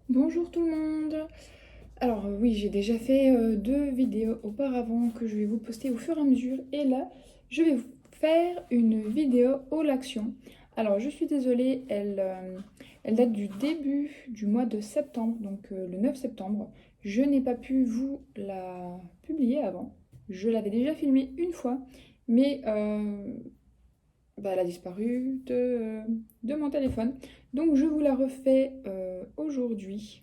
Bonjour tout le monde. Alors oui, j'ai déjà fait deux vidéos auparavant que je vais vous poster au fur et à mesure. Et là, je vais vous faire une vidéo haul action. Alors je suis désolée, elle date du début du mois de septembre, donc le 9 septembre. Je n'ai pas pu vous la publier avant. Je l'avais déjà filmée une fois, mais elle a disparu de mon téléphone. Donc je vous la refais aujourd'hui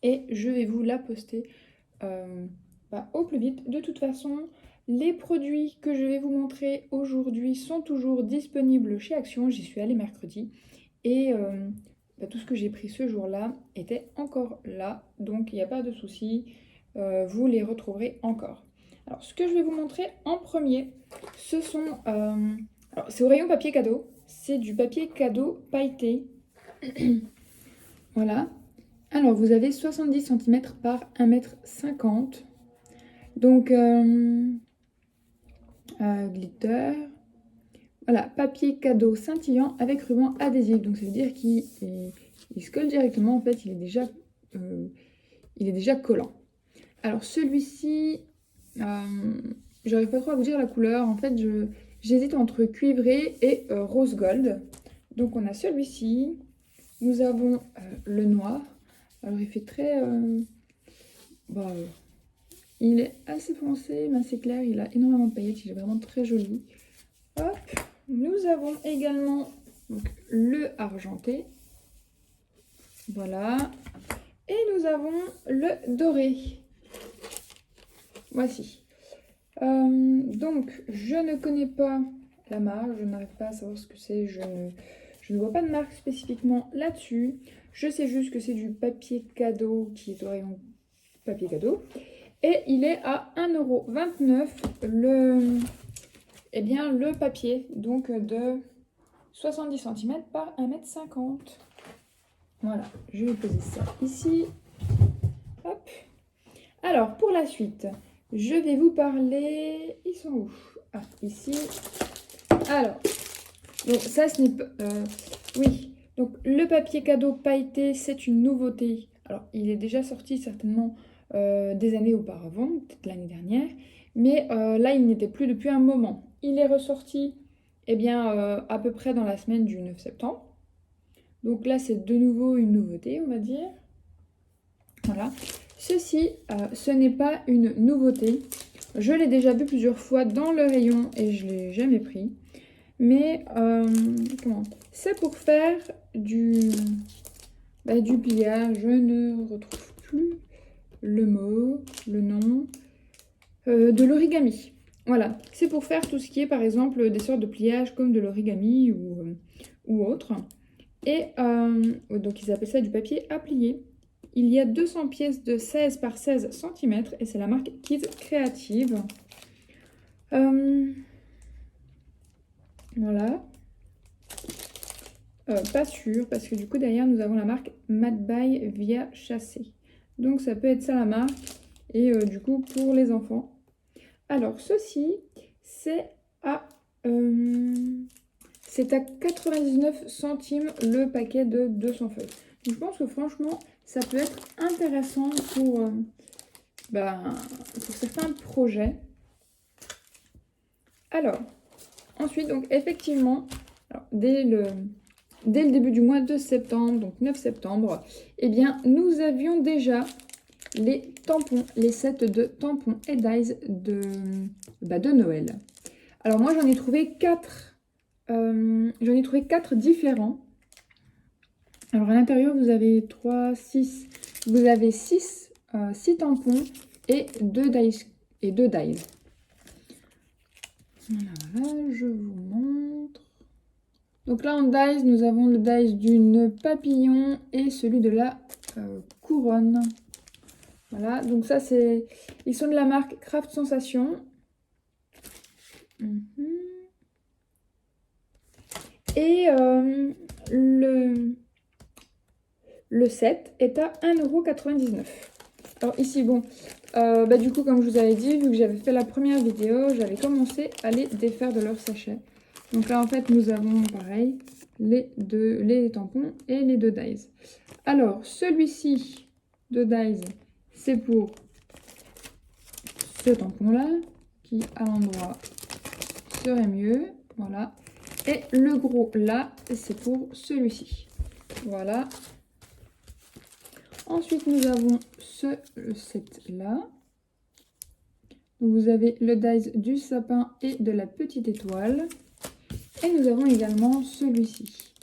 et je vais vous la poster euh, au plus vite. De toute façon, les produits que je vais vous montrer aujourd'hui sont toujours disponibles chez Action. J'y suis allée mercredi et tout ce que j'ai pris ce jour-là était encore là, donc il n'y a pas de souci, vous les retrouverez encore. Alors, ce que je vais vous montrer en premier, ce sont... alors, c'est au rayon papier cadeau. C'est du papier cadeau pailleté. Voilà. Alors, vous avez 70 cm par 1,50 m. Donc, glitter. Voilà, papier cadeau scintillant avec ruban adhésif. Donc, ça veut dire qu'il se colle directement. En fait, il est déjà collant. Alors, celui-ci, j'arrive pas trop à vous dire la couleur. En fait, j'hésite entre cuivré et rose gold. Donc, on a celui-ci. Nous avons le noir. Alors, il fait très... il est assez foncé, mais assez clair. Il a énormément de paillettes. Il est vraiment très joli. Hop. Nous avons également donc, le argenté. Voilà. Et nous avons le doré. Voici. Donc, je ne connais pas la marque. Je n'arrive pas à savoir ce que c'est. Je ne vois pas de marque spécifiquement là-dessus. Je sais juste que c'est du papier cadeau qui est au rayon papier cadeau. Et il est à 1,29 € le papier, donc de 70 cm par 1,50 m. Voilà, je vais poser ça ici. Hop. Alors, pour la suite, je vais vous parler... Ils sont où? Ah, ici. Alors, donc ça, ce n'est pas... oui, donc le papier cadeau pailleté, c'est une nouveauté. Alors, il est déjà sorti certainement des années auparavant, peut-être l'année dernière. Mais là, il n'était plus depuis un moment. Il est ressorti à peu près dans la semaine du 9 septembre. Donc là, c'est de nouveau une nouveauté, on va dire. Voilà. Ceci, ce n'est pas une nouveauté. Je l'ai déjà vu plusieurs fois dans le rayon et je ne l'ai jamais pris. Mais c'est pour faire du pliage. Je ne retrouve plus le mot, le nom. De l'origami. Voilà, c'est pour faire tout ce qui est par exemple des sortes de pliages comme de l'origami ou autre. Et donc ils appellent ça du papier à plier. Il y a 200 pièces de 16 par 16 cm et c'est la marque Kids Creative. Voilà. Pas sûr parce que du coup derrière nous avons la marque Mad by Via Chassé. Donc ça peut être ça la marque et du coup pour les enfants. Alors, ceci, c'est à 99 centimes le paquet de 200 feuilles. Donc, je pense que franchement, ça peut être intéressant pour certains projets. Alors, ensuite, donc effectivement, dès le début du mois de septembre, donc 9 septembre, nous avions déjà les tampons, les sets de tampons et dies de Noël. Alors moi j'en ai trouvé 4. J'en ai trouvé 4 différents. Alors à l'intérieur vous avez 3, 6. Vous avez 6 tampons et 2 dies. Voilà, je vous montre. Donc là en dies, nous avons le dies d'une papillon et celui de la couronne. Voilà, donc ça c'est... Ils sont de la marque Craft Sensation. Et le set est à 1,99 €. Alors ici, bon, du coup, comme je vous avais dit, vu que j'avais fait la première vidéo, j'avais commencé à les défaire de leur sachet. Donc là, en fait, nous avons pareil, les tampons et les 2 dies. Alors, celui-ci de dies, c'est pour ce tampon-là, qui à l'endroit serait mieux. Voilà. Et le gros là, c'est pour celui-ci. Voilà. Ensuite, nous avons ce set-là. Vous avez le dies du sapin et de la petite étoile. Et nous avons également celui-ci.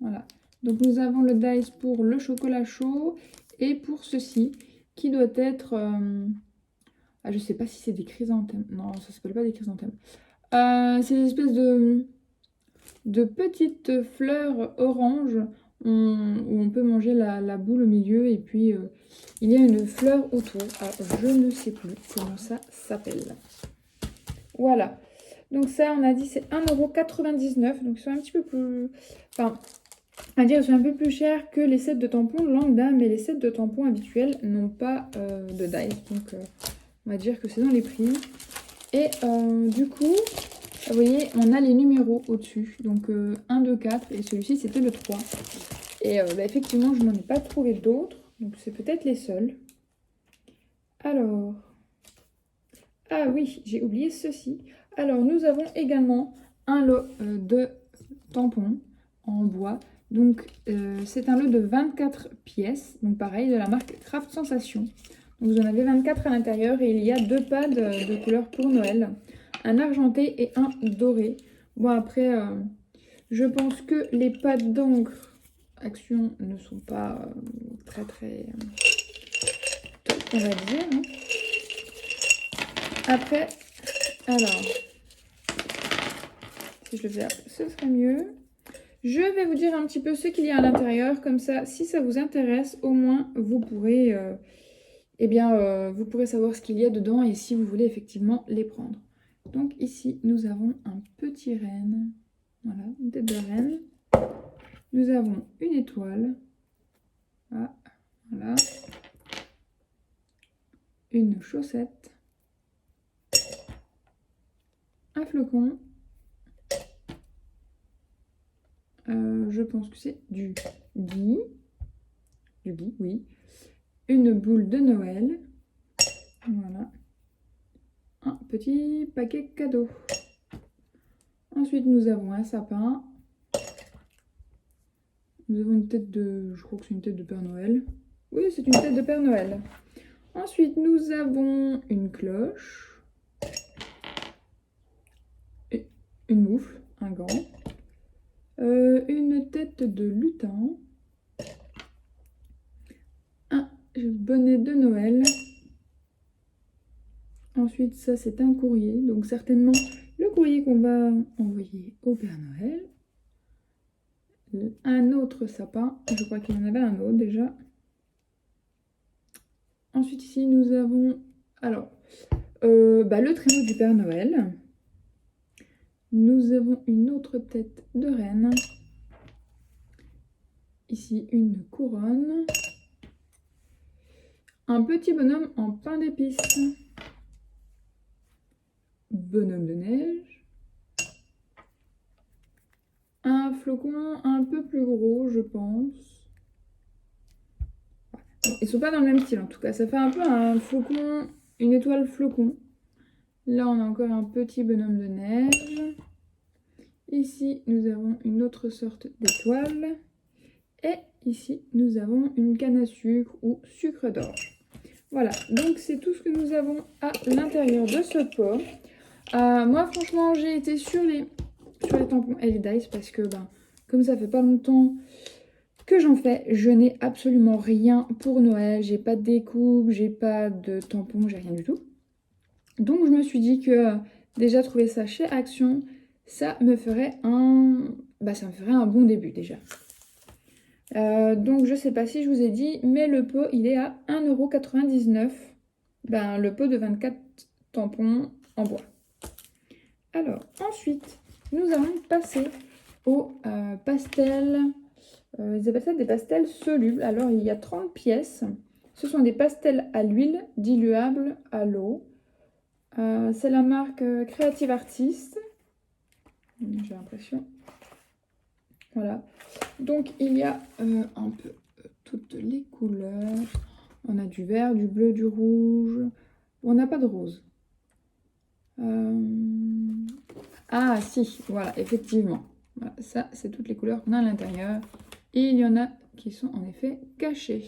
Voilà. Donc nous avons le dice pour le chocolat chaud et pour ceci qui doit être... je ne sais pas si c'est des chrysanthèmes. Non, ça ne s'appelle pas des chrysanthèmes. C'est des espèces de petites fleurs orange où on peut manger la boule au milieu et puis il y a une fleur autour. Alors, je ne sais plus comment ça s'appelle. Voilà. Donc ça, on a dit, c'est 1,99 €. Donc ils sont un petit peu plus... Enfin, à dire, ils sont un peu plus chers que les sets de tampons lambda, mais les sets de tampons habituels n'ont pas de dice. Donc on va dire que c'est dans les prix. Et du coup, vous voyez, on a les numéros au-dessus. Donc 1, 2, 4 et celui-ci, c'était le 3. Et effectivement, je n'en ai pas trouvé d'autres. Donc c'est peut-être les seuls. Alors... Ah oui, j'ai oublié ceci. Alors, nous avons également un lot de tampons en bois. Donc, c'est un lot de 24 pièces. Donc, pareil, de la marque Craft Sensation. Donc, vous en avez 24 à l'intérieur et il y a 2 pads de couleur pour Noël. Un argenté et un doré. Bon, après, je pense que les pads d'encre Action ne sont pas très top, on va dire. Hein. Après, alors, si je le faisais, ce serait mieux. Je vais vous dire un petit peu ce qu'il y a à l'intérieur. Comme ça, si ça vous intéresse, au moins, vous pourrez, vous pourrez savoir ce qu'il y a dedans et si vous voulez effectivement les prendre. Donc ici, nous avons un petit renne. Voilà, une tête de renne. Nous avons une étoile. Ah, voilà. Une chaussette. Un flocon. Je pense que c'est du gui. Du gui, oui. Une boule de Noël. Voilà. Un petit paquet cadeau. Ensuite, nous avons un sapin. Nous avons une tête de... Je crois que c'est une tête de Père Noël. Oui, c'est une tête de Père Noël. Ensuite, nous avons une cloche. Et une moufle, un gant. Une tête de lutin. Un bonnet de Noël. Ensuite, ça, c'est un courrier. Donc, certainement, le courrier qu'on va envoyer au Père Noël. Un autre sapin. Je crois qu'il y en avait un autre déjà. Ensuite, ici, nous avons... Alors, le traîneau du Père Noël. Nous avons une autre tête de reine. Ici, une couronne. Un petit bonhomme en pain d'épices. Bonhomme de neige. Un flocon un peu plus gros, je pense. Ils ne sont pas dans le même style en tout cas. Ça fait un peu un flocon, une étoile flocon. Là, on a encore un petit bonhomme de neige. Ici, nous avons une autre sorte d'étoile. Et ici, nous avons une canne à sucre ou sucre d'orge. Voilà, donc c'est tout ce que nous avons à l'intérieur de ce pot. Moi, franchement, j'ai été sur les tampons et les dice parce que, comme ça fait pas longtemps que j'en fais, je n'ai absolument rien pour Noël. J'ai pas de découpe, j'ai pas de tampons, j'ai rien du tout. Donc, je me suis dit que déjà trouver ça chez Action, ça me ferait un bon début déjà. Donc, je sais pas si je vous ai dit, mais le pot, il est à 1,99 €. Le pot de 24 tampons en bois. Alors, ensuite, nous allons passer au pastel. Ils appellent ça des pastels solubles. Alors, il y a 30 pièces. Ce sont des pastels à l'huile, diluables à l'eau. C'est la marque Creative Artist. J'ai l'impression. Voilà. Donc il y a un peu toutes les couleurs. On a du vert, du bleu, du rouge. On n'a pas de rose. Ah si, voilà, effectivement. Voilà, ça, c'est toutes les couleurs qu'on a à l'intérieur. Et il y en a qui sont en effet cachées.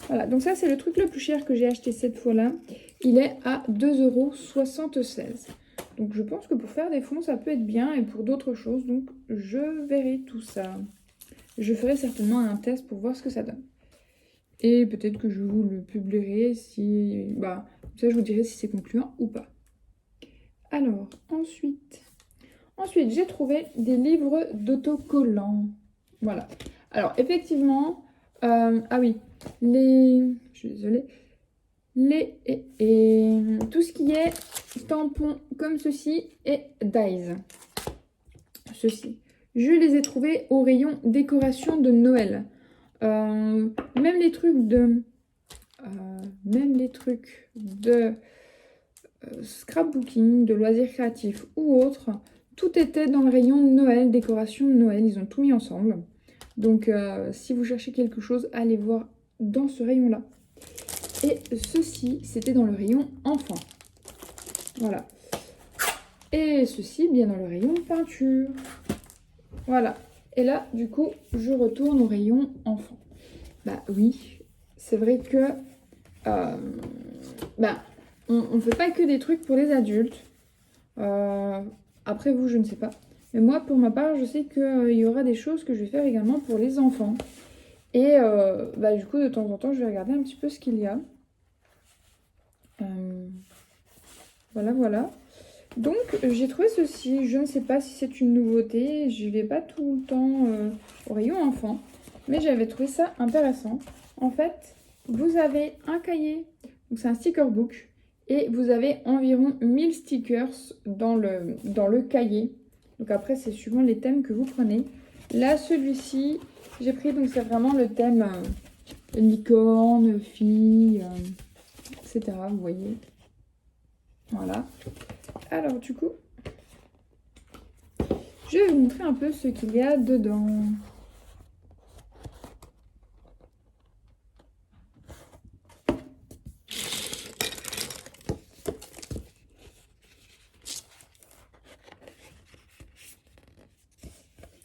Voilà, donc ça, c'est le truc le plus cher que j'ai acheté cette fois-là. Il est à 2,76 €. Donc je pense que pour faire des fonds, ça peut être bien. Et pour d'autres choses, donc je verrai tout ça. Je ferai certainement un test pour voir ce que ça donne. Et peut-être que je vous le publierai si... Bah, ça, je vous dirai si c'est concluant ou pas. Alors, ensuite, j'ai trouvé des livres d'autocollants. Voilà. Alors, effectivement... ah oui, je suis désolée. Tout ce qui est tampons comme ceci et Dies. Ceci. Je les ai trouvés au rayon décoration de Noël. Même les trucs de scrapbooking, de loisirs créatifs ou autres, tout était dans le rayon de Noël, décoration de Noël, ils ont tout mis ensemble. Donc si vous cherchez quelque chose, allez voir dans ce rayon-là. Et ceci, c'était dans le rayon enfant. Voilà. Et ceci, bien dans le rayon peinture. Voilà. Et là, du coup, je retourne au rayon enfant. Bah oui, c'est vrai que on ne fait pas que des trucs pour les adultes. Après vous, je ne sais pas. Mais moi, pour ma part, je sais qu'il y aura des choses que je vais faire également pour les enfants. Et du coup, de temps en temps, je vais regarder un petit peu ce qu'il y a. Voilà. Donc, j'ai trouvé ceci. Je ne sais pas si c'est une nouveauté. Je vais pas tout le temps au rayon enfant. Mais j'avais trouvé ça intéressant. En fait, vous avez un cahier. Donc, c'est un sticker book. Et vous avez environ 1000 stickers dans le cahier. Donc après, c'est suivant les thèmes que vous prenez. Là, celui-ci, j'ai pris, donc c'est vraiment le thème licorne, fille, etc. Vous voyez. Voilà. Alors du coup, je vais vous montrer un peu ce qu'il y a dedans.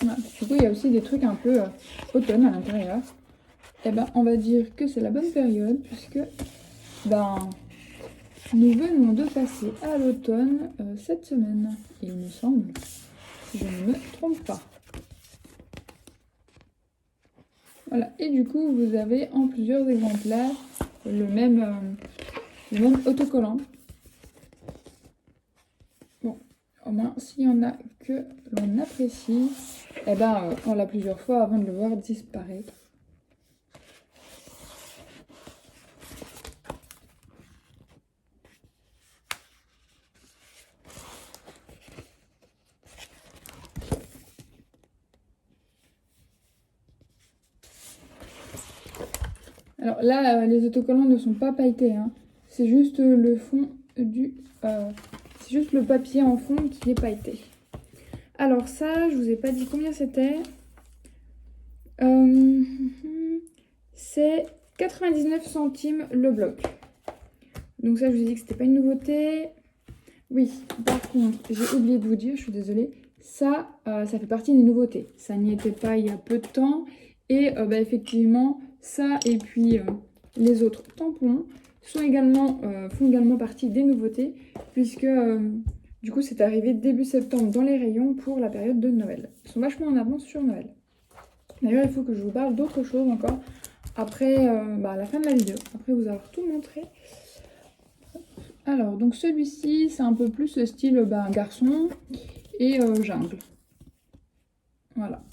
Voilà. Du coup, il y a aussi des trucs un peu automne à l'intérieur. Et ben, on va dire que c'est la bonne période puisque nous venons de passer à l'automne cette semaine, il me semble, si je ne me trompe pas. Voilà, et du coup, vous avez en plusieurs exemplaires le même autocollant. Bon, au moins, s'il y en a que l'on apprécie, on l'a plusieurs fois avant de le voir disparaître. Alors là, les autocollants ne sont pas pailletés, hein. C'est juste le fond c'est juste le papier en fond qui est pailleté. Alors ça, je vous ai pas dit combien c'était. C'est 99 centimes le bloc. Donc ça, je vous ai dit que c'était pas une nouveauté. Oui, par contre, j'ai oublié de vous dire, je suis désolée, ça fait partie des nouveautés. Ça n'y était pas il y a peu de temps. Et effectivement, ça et puis les autres tampons font également partie des nouveautés, puisque du coup, c'est arrivé début septembre dans les rayons pour la période de Noël. Ils sont vachement en avance sur Noël. D'ailleurs, il faut que je vous parle d'autre chose encore après à la fin de la vidéo, après vous avoir tout montré. Alors, donc celui-ci, c'est un peu plus le style garçon et jungle. Voilà.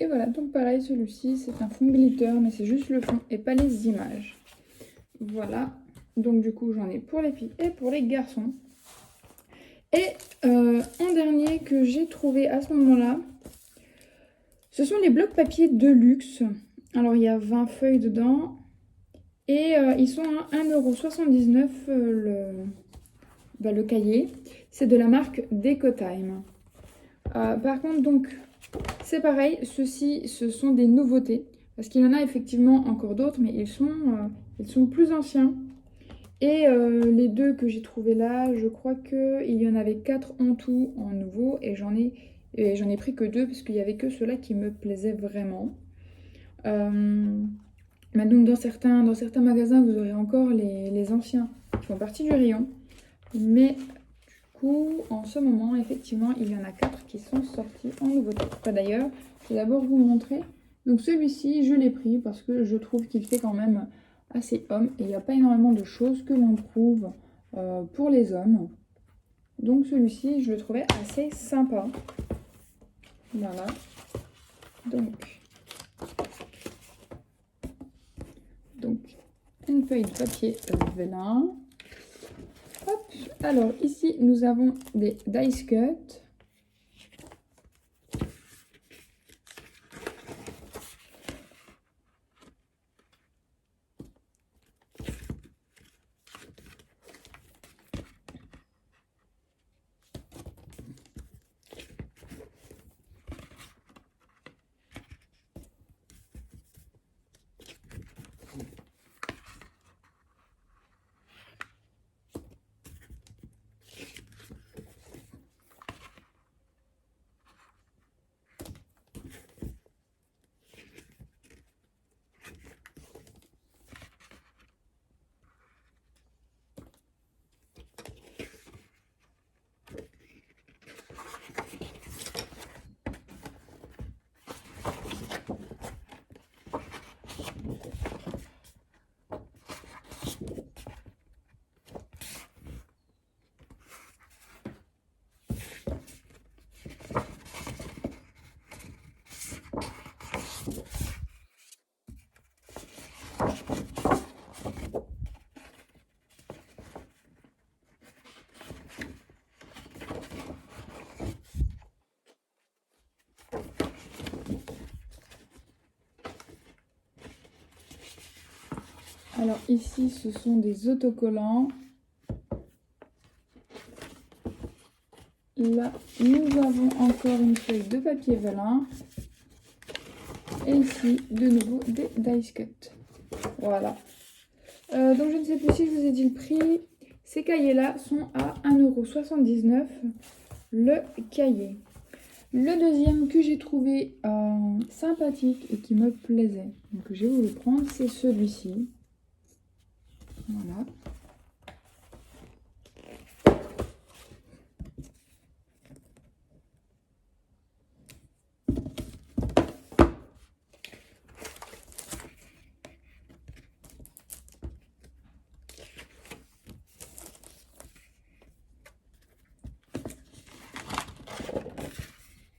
Et voilà, donc pareil, celui-ci, c'est un fond glitter, mais c'est juste le fond et pas les images. Voilà, donc du coup, j'en ai pour les filles et pour les garçons. Et en dernier que j'ai trouvé à ce moment-là, ce sont les blocs papier de luxe. Alors, il y a 20 feuilles dedans. Et ils sont à 1,79 € le cahier. C'est de la marque Decotime. Par contre, donc, c'est pareil. Ceux-ci, ce sont des nouveautés. Parce qu'il y en a effectivement encore d'autres, mais ils sont plus anciens. Et les deux que j'ai trouvés là, je crois qu'il y en avait 4 en tout en nouveau. Et j'en ai pris que 2 parce qu'il n'y avait que ceux-là qui me plaisaient vraiment. Mais donc dans certains magasins, vous aurez encore les anciens qui font partie du rayon. Mais du coup, en ce moment, effectivement, il y en a 4 qui sont sortis en nouveauté. Enfin, d'ailleurs, je vais d'abord vous montrer. Donc celui-ci, je l'ai pris parce que je trouve qu'il fait quand même assez homme. Et il n'y a pas énormément de choses que l'on trouve pour les hommes. Donc celui-ci, je le trouvais assez sympa. Voilà. Donc une feuille de papier vélin. Hop. Alors ici nous avons des dice cut. Alors ici ce sont des autocollants. Là nous avons encore une feuille de papier vélin. Et ici de nouveau des dice cut. Voilà. Donc je ne sais plus si je vous ai dit le prix. Ces cahiers là sont à 1,79 € le cahier. Le deuxième que j'ai trouvé sympathique et qui me plaisait, donc que j'ai voulu prendre, c'est celui-ci. Voilà.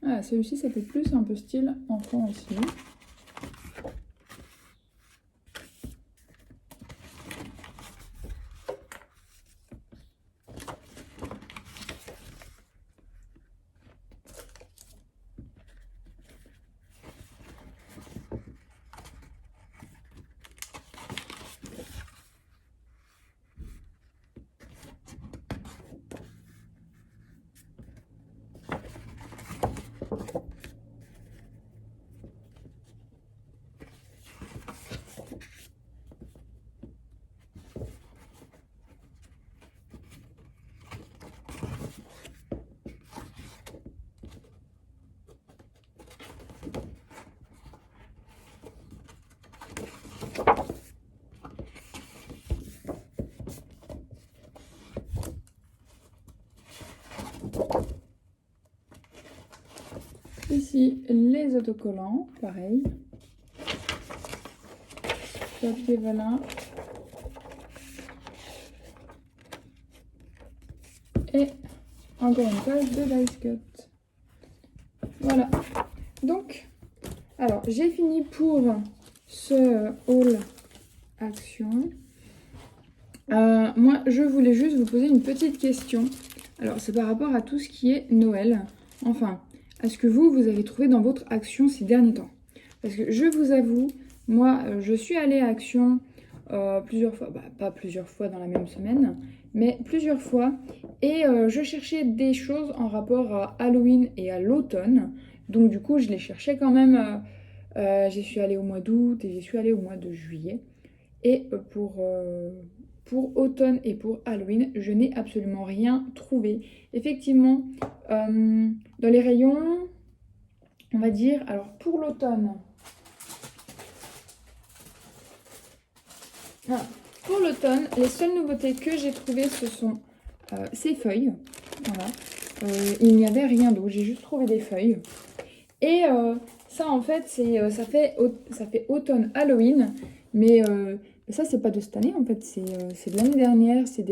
Ah, celui-ci, ça fait plus un peu style enfant aussi. Ici, les autocollants, pareil. Papier vélin. Et encore une page de dice cut. Voilà. Donc, Alors, j'ai fini pour ce haul action. Moi, je voulais juste vous poser une petite question. Alors, c'est par rapport à tout ce qui est Noël. Enfin, à ce que vous avez trouvé dans votre action ces derniers temps. Parce que je vous avoue, moi, je suis allée à Action plusieurs fois, pas plusieurs fois dans la même semaine, mais plusieurs fois. Et je cherchais des choses en rapport à Halloween et à l'automne. Donc du coup, je les cherchais quand même. J'y suis allée au mois d'août et j'y suis allée au mois de juillet. Et pour automne et pour Halloween, je n'ai absolument rien trouvé. Effectivement, dans les rayons, on va dire, alors pour l'automne, pour l'automne, les seules nouveautés que j'ai trouvées, ce sont ces feuilles. Voilà. Il n'y avait rien d'autre, j'ai juste trouvé des feuilles. Et ça, en fait, ça fait automne Halloween, mais ça, c'est pas de cette année, en fait, c'est de l'année dernière. C'est